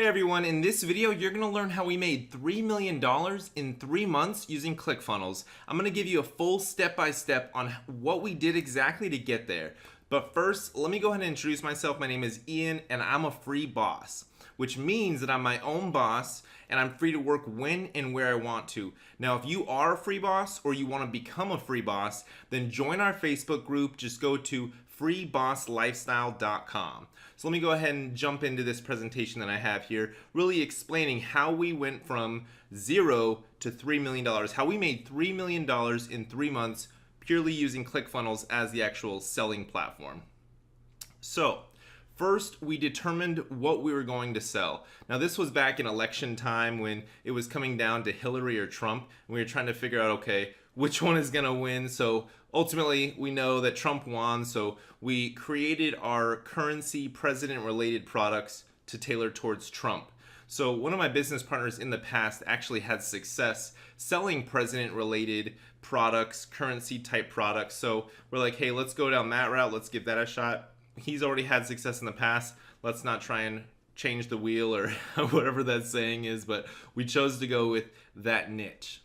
Hey everyone, in this video you're going to learn how we made $3 million in 3 months using Clickfunnels. I'm going to give you a full step-by-step on what we did exactly to get there. But first, let me go ahead and introduce myself. My name is Ian and I'm a free boss, which means that I'm my own boss and I'm free to work when and where I want to. Now, if you are a free boss or you want to become a free boss, then join our Facebook group. Just go to freebosslifestyle.com. So let me go ahead and jump into this presentation that I have here, really explaining how we went from 0 to $3 million, how we made $3 million in 3 months purely using Clickfunnels as the actual selling platform. So first, we determined what we were going to sell. Now, this was back in election time when it was coming down to Hillary or Trump, and we were trying to figure out, okay, which one is going to win. So ultimately, we know that Trump won, so we created our currency president-related products to tailor towards Trump. So one of my business partners in the past actually had success selling president-related products, currency-type products. So we're like, hey, let's go down that route. Let's give that a shot. He's already had success in the past. Let's not try and change the wheel or whatever that saying is, but we chose to go with that niche.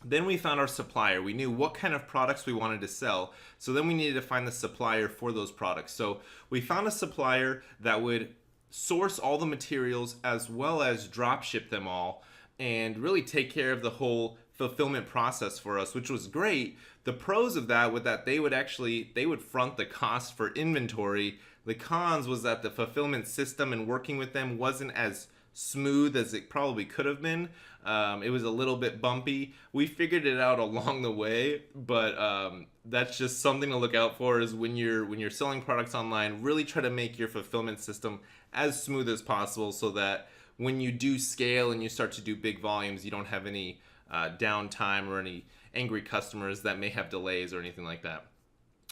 Then we found our supplier. We knew what kind of products we wanted to sell. So then we needed to find the supplier for those products. So we found a supplier that would source all the materials as well as drop ship them all and really take care of the whole fulfillment process for us, which was great. The pros of that was that they would front the cost for inventory. The cons was that the fulfillment system and working with them wasn't as smooth as it probably could have been. It was a little bit bumpy. We figured it out along the way, but that's just something to look out for. Is when you're selling products online, really try to make your fulfillment system as smooth as possible, so that when you do scale and you start to do big volumes, you don't have any downtime or any angry customers that may have delays or anything like that.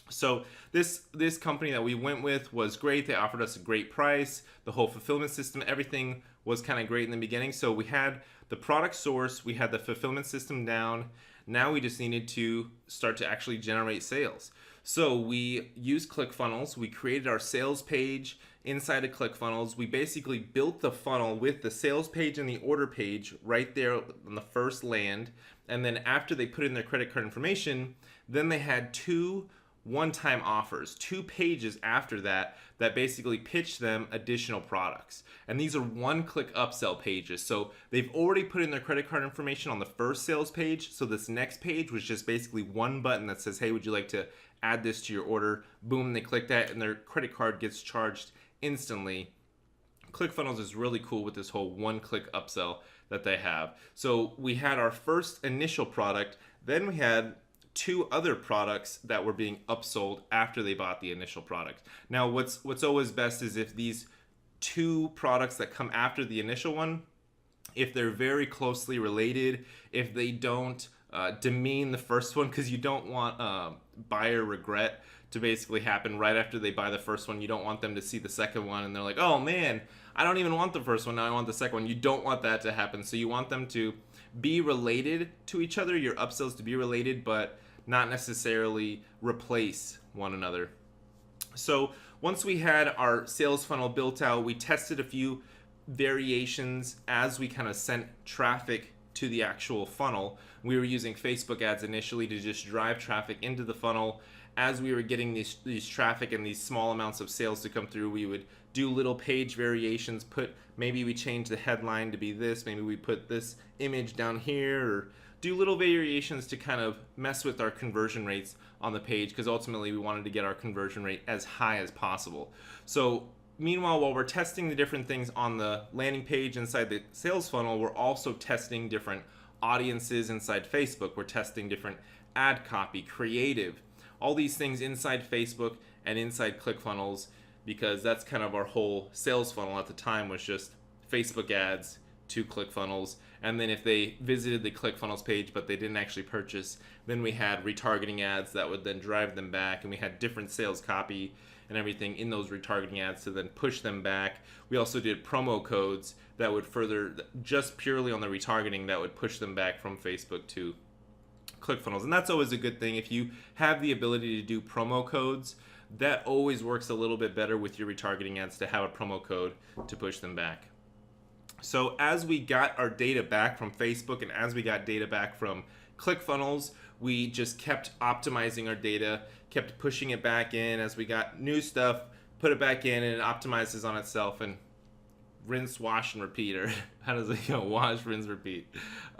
So this company that we went with was great. They offered us a great price. The whole fulfillment system, everything was kind of great in the beginning. So we had the product source, we had the fulfillment system down. Now we just needed to start to actually generate sales. So we used Clickfunnels. We created our sales page inside of Clickfunnels. We basically built the funnel with the sales page and the order page right there on the first land. And then after they put in their credit card information, then they had 2 one-time offers, 2 pages after that basically pitch them additional products. And these are one-click upsell pages. So they've already put in their credit card information on the first sales page. So this next page was just basically one button that says, hey, would you like to add this to your order? Boom, they click that and their credit card gets charged instantly. Clickfunnels is really cool with this whole one-click upsell that they have. So we had our first initial product, then we had 2 other products that were being upsold after they bought the initial product. Now, what's always best is if these 2 products that come after the initial one, if they're very closely related, if they don't demean the first one, because you don't want buyer regret to basically happen right after they buy the first one. You don't want them to see the second one and they're like, oh man, I don't even want the first one, now I want the second one. You don't want that to happen. So you want them to be related to each other, your upsells to be related, but not necessarily replace one another. So once we had our sales funnel built out, we tested a few variations as we kind of sent traffic to the actual funnel. We were using Facebook ads initially to just drive traffic into the funnel. As we were getting these traffic and these small amounts of sales to come through, we would do little page variations. Maybe we change the headline to be this, maybe we put this image down here, or do little variations to kind of mess with our conversion rates on the page, because ultimately we wanted to get our conversion rate as high as possible. So meanwhile, while we're testing the different things on the landing page inside the sales funnel, we're also testing different audiences inside Facebook. We're testing different ad copy, creative, all these things inside Facebook and inside Clickfunnels, because that's kind of our whole sales funnel at the time, was just Facebook ads to Clickfunnels. And then if they visited the Clickfunnels page but they didn't actually purchase, then we had retargeting ads that would then drive them back, and we had different sales copy and everything in those retargeting ads to then push them back. We also did promo codes that would further, just purely on the retargeting, that would push them back from Facebook to Clickfunnels. And that's always a good thing. If you have the ability to do promo codes, that always works a little bit better with your retargeting ads, to have a promo code to push them back. So as we got our data back from Facebook and as we got data back from Clickfunnels, we just kept optimizing our data, kept pushing it back in as we got new stuff, put it back in, and it optimizes on itself, and rinse, wash, and repeat. Or how does it go? Wash, rinse, repeat.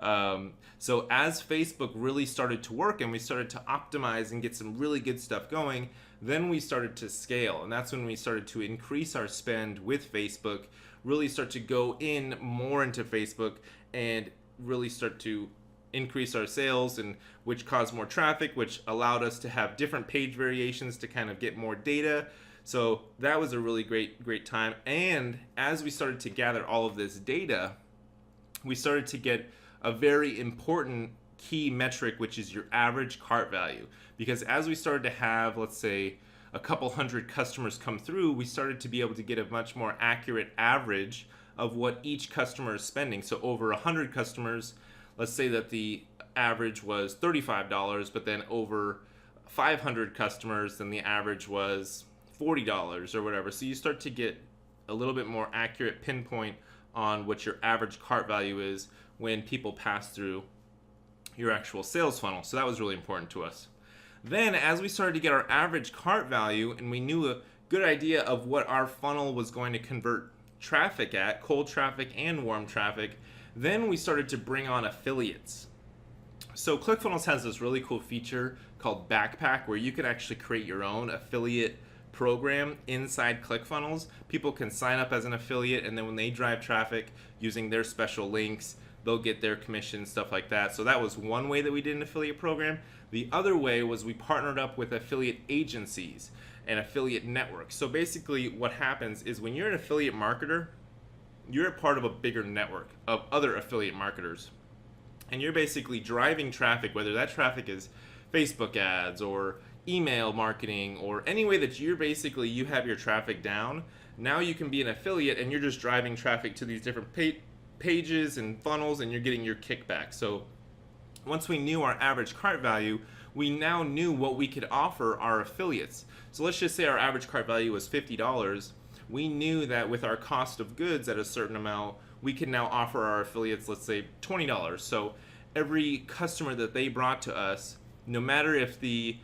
So as Facebook really started to work and we started to optimize and get some really good stuff going, then we started to scale. And that's when we started to increase our spend with Facebook, really start to go in more into Facebook and really start to increase our sales, and which caused more traffic, which allowed us to have different page variations to kind of get more data. So that was a really great time. And as we started to gather all of this data, we started to get a very important key metric, which is your average cart value. Because as we started to have, let's say, a couple hundred customers come through, we started to be able to get a much more accurate average of what each customer is spending. So over 100 customers, let's say that the average was $35, but then over 500 customers, then the average was $40 or whatever. So you start to get a little bit more accurate pinpoint on what your average cart value is when people pass through your actual sales funnel. So that was really important to us. Then as we started to get our average cart value and we knew a good idea of what our funnel was going to convert traffic at, cold traffic and warm traffic, then we started to bring on affiliates. So ClickFunnels has this really cool feature called Backpack where you can actually create your own affiliate program inside ClickFunnels. People can sign up as an affiliate, and then when they drive traffic using their special links, they'll get their commission, stuff like that. So that was one way that we did an affiliate program. The other way was we partnered up with affiliate agencies and affiliate networks. So basically what happens is when you're an affiliate marketer, you're a part of a bigger network of other affiliate marketers. And you're basically driving traffic, whether that traffic is Facebook ads or email marketing or any way that you have your traffic down. Now you can be an affiliate and you're just driving traffic to these different pages and funnels, and you're getting your kickback. So once we knew our average cart value, we now knew what we could offer our affiliates. So let's just say our average cart value was $50. We knew that with our cost of goods at a certain amount, we can now offer our affiliates, let's say $20. So every customer that they brought to us, no matter if the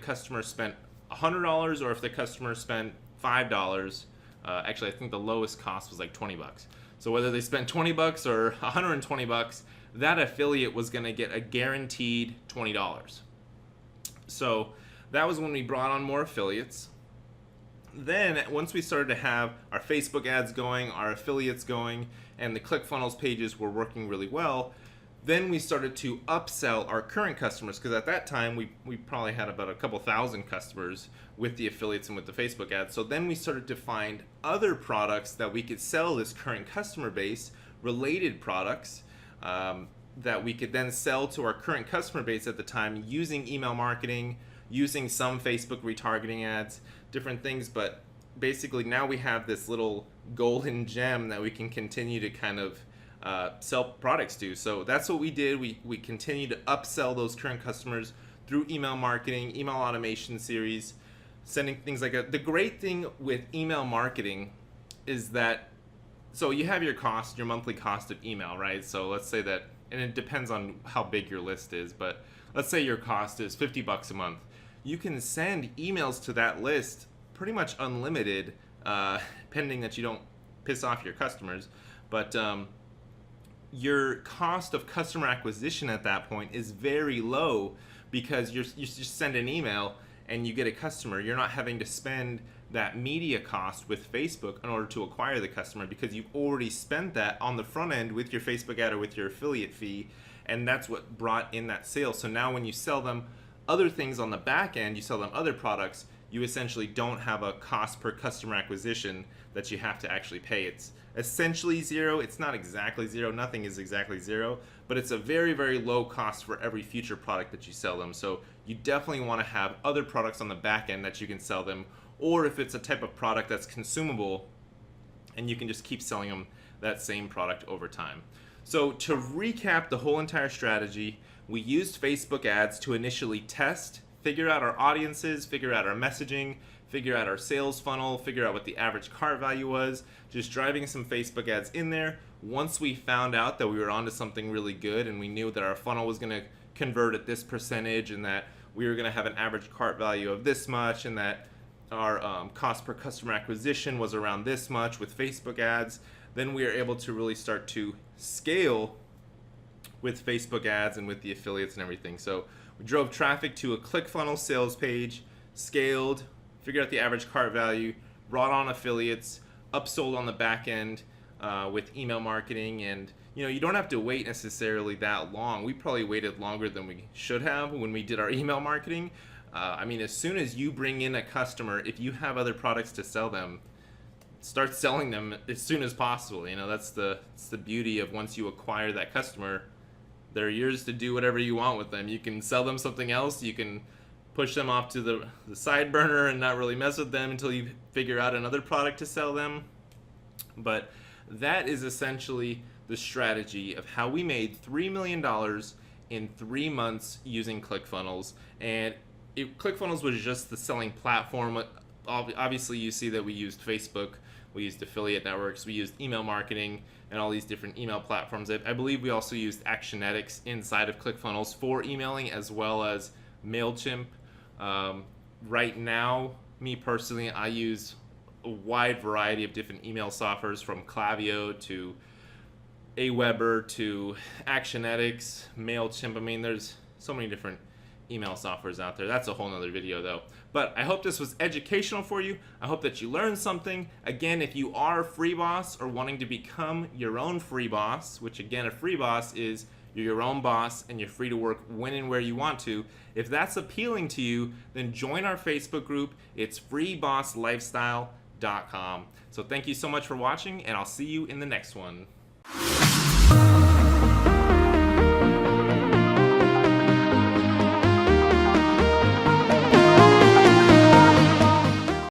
customer spent $100 or if the customer spent $5, actually I think the lowest cost was like $20. So whether they spent $20 or $120, that affiliate was going to get a guaranteed $20. So that was when we brought on more affiliates. Then once we started to have our Facebook ads going, our affiliates going, and the ClickFunnels pages were working really well, then we started to upsell our current customers, because at that time we probably had about a couple thousand customers with the affiliates and with the Facebook ads. So then we started to find other products that we could sell this current customer base, related products that we could then sell to our current customer base at the time using email marketing, using some Facebook retargeting ads, different things. But basically now we have this little golden gem that we can continue to kind of sell products to. So that's what we did. We continue to upsell those current customers through email marketing, email automation series, sending things like that. The great thing with email marketing is that, so you have your cost, your monthly cost of email, right? So let's say that, and it depends on how big your list is, but let's say your cost is $50 a month. You can send emails to that list pretty much unlimited, pending that you don't piss off your customers. But your cost of customer acquisition at that point is very low, because you just send an email and you get a customer. You're not having to spend that media cost with Facebook in order to acquire the customer, because you've already spent that on the front end with your Facebook ad or with your affiliate fee, and that's what brought in that sale. So now when you sell them other things on the back end, you sell them other products, you essentially don't have a cost per customer acquisition that you have to actually pay. It's essentially zero. It's not exactly zero. Nothing is exactly zero, but it's a very, very low cost for every future product that you sell them. So you definitely want to have other products on the back end that you can sell them, or if it's a type of product that's consumable, and you can just keep selling them that same product over time. So to recap the whole entire strategy, we used Facebook ads to initially test, figure out our audiences, figure out our messaging, figure out our sales funnel, figure out what the average cart value was, just driving some Facebook ads in there. Once we found out that we were onto something really good and we knew that our funnel was going to convert at this percentage and that we were going to have an average cart value of this much and that our cost per customer acquisition was around this much with Facebook ads, then we are able to really start to scale with Facebook ads and with the affiliates and everything. So we drove traffic to a Clickfunnels sales page, scaled, figured out the average cart value, brought on affiliates, upsold on the back end with email marketing. And you don't have to wait necessarily that long. We probably waited longer than we should have when we did our email marketing. As soon as you bring in a customer, if you have other products to sell them, start selling them as soon as possible. That's the beauty of once you acquire that customer, they're yours to do whatever you want with them. You can sell them something else. You can push them off to the side burner and not really mess with them until you figure out another product to sell them. But that is essentially the strategy of how we made $3 million in 3 months using Clickfunnels. And Clickfunnels was just the selling platform. Obviously, you see that we used Facebook, we used affiliate networks, we used email marketing, and all these different email platforms. I believe we also used Actionetics inside of Clickfunnels for emailing as well as MailChimp. Right now, me personally, I use a wide variety of different email softwares from Klaviyo to Aweber to Actionetics, MailChimp. There's so many different email softwares out there. That's a whole nother video though. But I hope this was educational for you. I hope that you learned something. Again, if you are a free boss or wanting to become your own free boss, which again, a free boss is you're your own boss and you're free to work when and where you want to. If that's appealing to you, then join our Facebook group. It's freebosslifestyle.com. So thank you so much for watching, and I'll see you in the next one.